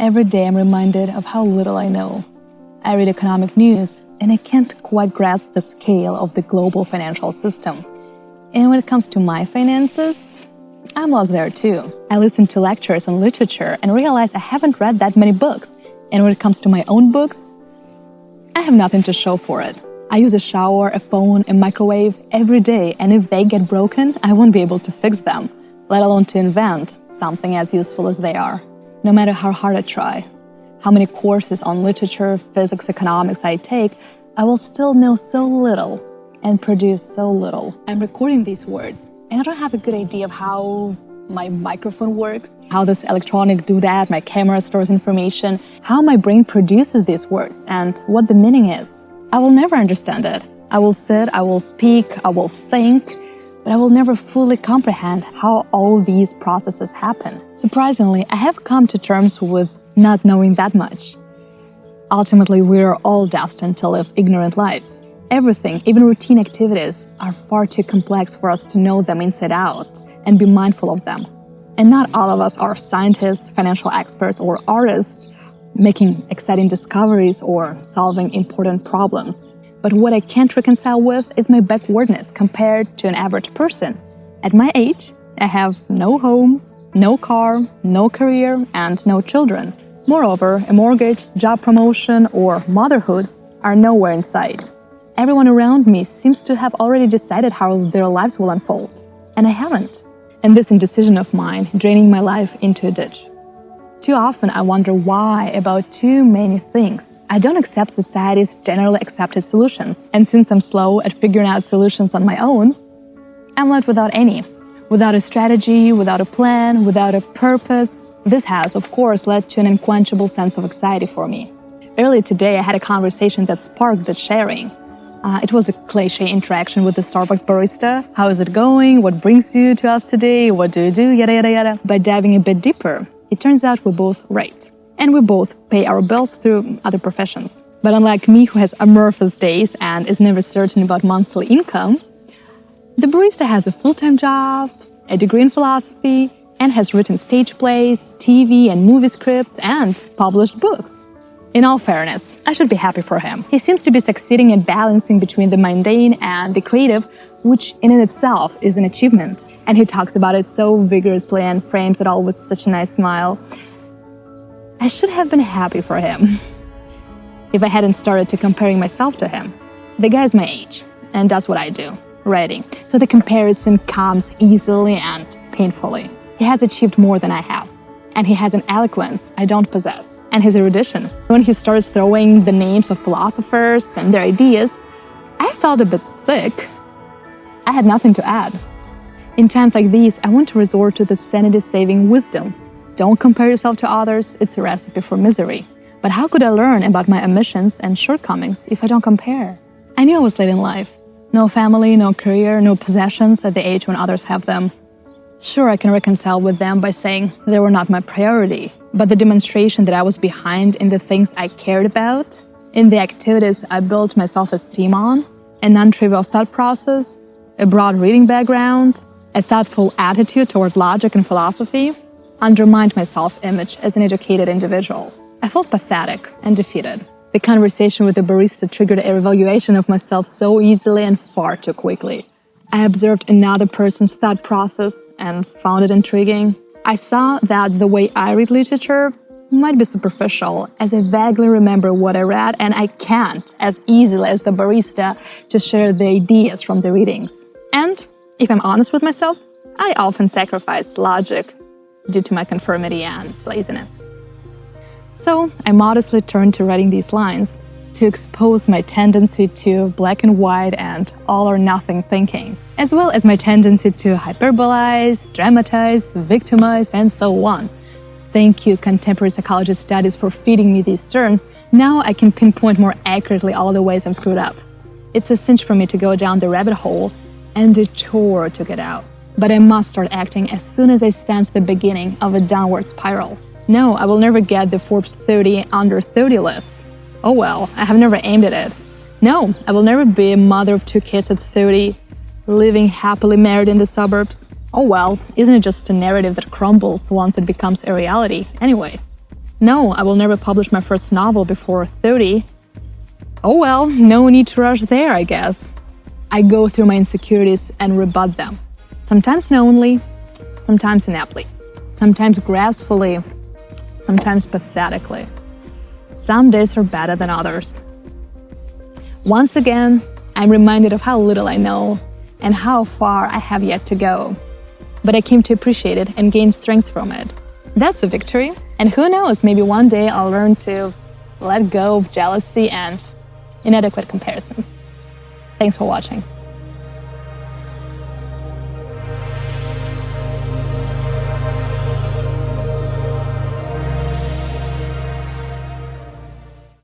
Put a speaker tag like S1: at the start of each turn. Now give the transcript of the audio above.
S1: Every day I'm reminded of how little I know. I read economic news, and I can't quite grasp the scale of the global financial system. And when it comes to my finances, I'm lost there too. I listen to lectures on literature and realize I haven't read that many books. And when it comes to my own books, I have nothing to show for it. I use a shower, a phone, a microwave every day, and if they get broken, I won't be able to fix them, let alone to invent something as useful as they are. No matter how hard I try, how many courses on literature, physics, economics I take, I will still know so little and produce so little. I'm recording these words, and I don't have a good idea of how my microphone works, how this electronic doodad, my camera stores information, how my brain produces these words, and what the meaning is. I will never understand it. I will sit, I will speak, I will think, but I will never fully comprehend how all these processes happen. Surprisingly, I have come to terms with not knowing that much. Ultimately, we are all destined to live ignorant lives. Everything, even routine activities, are far too complex for us to know them inside out and be mindful of them. And not all of us are scientists, financial experts, or artists making exciting discoveries or solving important problems. But what I can't reconcile with is my backwardness compared to an average person. At my age, I have no home, no car, no career, and no children. Moreover, a mortgage, job promotion, or motherhood are nowhere in sight. Everyone around me seems to have already decided how their lives will unfold, and I haven't. And this indecision of mine draining my life into a ditch. Too often I wonder why about too many things. I don't accept society's generally accepted solutions, and since I'm slow at figuring out solutions on my own, I'm left without any. Without a strategy, without a plan, without a purpose. This has, of course, led to an unquenchable sense of anxiety for me. Earlier today I had a conversation that sparked the sharing. It was a cliché interaction with the Starbucks barista. How is it going? What brings you to us today? What do you do? Yada yada yada. By diving a bit deeper, it turns out we both write. And we both pay our bills through other professions. But unlike me, who has amorphous days and is never certain about monthly income, the barista has a full-time job, a degree in philosophy, and has written stage plays, TV and movie scripts, and published books. In all fairness, I should be happy for him. He seems to be succeeding at balancing between the mundane and the creative, which in itself is an achievement. And he talks about it so vigorously and frames it all with such a nice smile. I should have been happy for him if I hadn't started to comparing myself to him. The guy's my age and does what I do, writing. So the comparison comes easily and painfully. He has achieved more than I have. And he has an eloquence I don't possess, and his erudition. When he starts throwing the names of philosophers and their ideas, I felt a bit sick. I had nothing to add. In times like these, I want to resort to the sanity-saving wisdom. Don't compare yourself to others, it's a recipe for misery. But how could I learn about my omissions and shortcomings if I don't compare? I knew I was living life. No family, no career, no possessions at the age when others have them. Sure, I can reconcile with them by saying they were not my priority, but the demonstration that I was behind in the things I cared about, in the activities I built my self-esteem on, a non-trivial thought process, a broad reading background, a thoughtful attitude toward logic and philosophy, undermined my self-image as an educated individual. I felt pathetic and defeated. The conversation with the barista triggered a revaluation of myself so easily and far too quickly. I observed another person's thought process and found it intriguing. I saw that the way I read literature might be superficial, as I vaguely remember what I read, and I can't, as easily as the barista, to share the ideas from the readings. And, if I'm honest with myself, I often sacrifice logic due to my conformity and laziness. So, I modestly turned to writing these lines to expose my tendency to black and white and all-or-nothing thinking, as well as my tendency to hyperbolize, dramatize, victimize, and so on. Thank you, contemporary psychology studies, for feeding me these terms. Now I can pinpoint more accurately all the ways I'm screwed up. It's a cinch for me to go down the rabbit hole and a chore to get out. But I must start acting as soon as I sense the beginning of a downward spiral. No, I will never get the Forbes 30 under 30 list. Oh well, I have never aimed at it. No, I will never be a mother of 2 kids at 30, living happily married in the suburbs. Oh well, isn't it just a narrative that crumbles once it becomes a reality anyway? No, I will never publish my first novel before 30. Oh well, no need to rush there, I guess. I go through my insecurities and rebut them. Sometimes knowingly, sometimes ineptly, sometimes gracefully, sometimes pathetically. Some days are better than others. Once again, I'm reminded of how little I know and how far I have yet to go. But I came to appreciate it and gain strength from it. That's a victory. And who knows, maybe one day I'll learn to let go of jealousy and inadequate comparisons. Thanks for watching.